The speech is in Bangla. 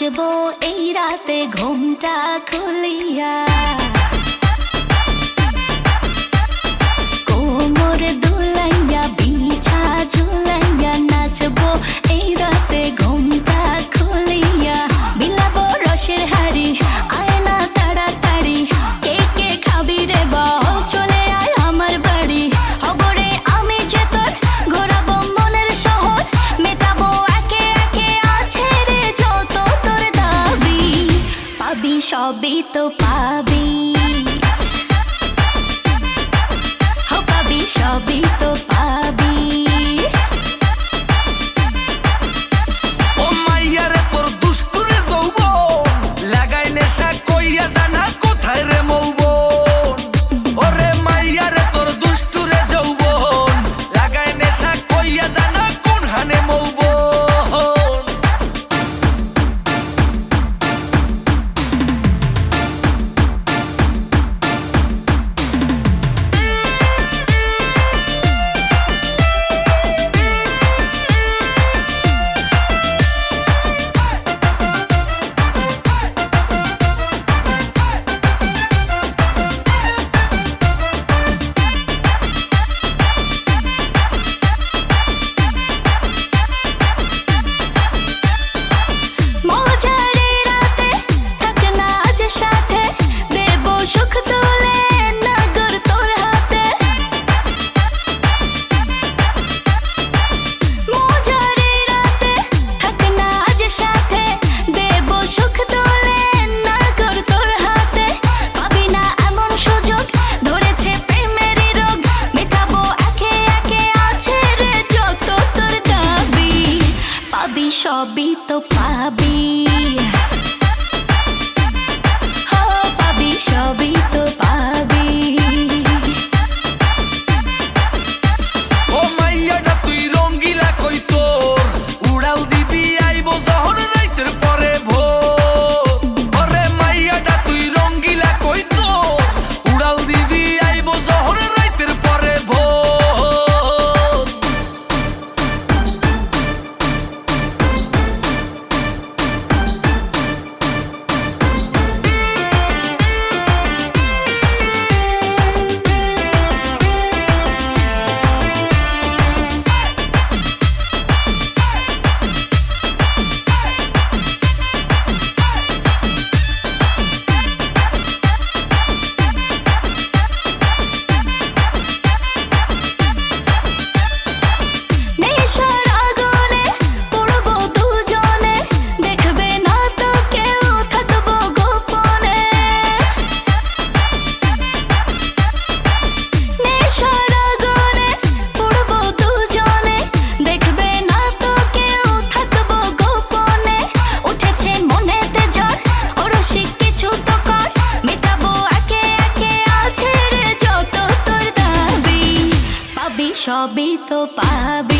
নাচবো এই রাতে ঘুমটা খুলিয়া, কোমর দুলাইয়া বিছা ঝুলাইয়া নাচবো এই রাতে ঘুমটা খুলিয়া। বিলাবো রসের হাড়ি আয় না তাড়াতাড়ি, কে কে খাবি রে বল চলে আয় আমার বাড়ি। হবরে আমি যে তোর ঘোরাবো মনের শহর, মেটাবো একে একে আছে রে যত তোর দাবি। পাবি সবই তো পাবি, পাবি সবই তো পাবি। ও মাইয়া রে তোর দুষ্টুরে যৌবন, লাগাই নেশা কইয়া জানা কোথায় রে মৌবন। ওরে মাইয়া রে তোর দুষ্টুরে যৌবন, লাগাই নেশা কইয়া জানা কোন হানে মৌবন। সবই তো পাবি, পাবি সবই তো পাবি। ও মাইয়াটা তুই রঙ্গিলা কই তোর, উড়াল দিবি আইবো যখন রাইতের পরে ভোর। ওরে মাইয়াটা তুই রঙ্গিলা কই তোর, উড়াল দিবি আইবো যখন রাইতের পরে ভোর। সবই তো পাবি।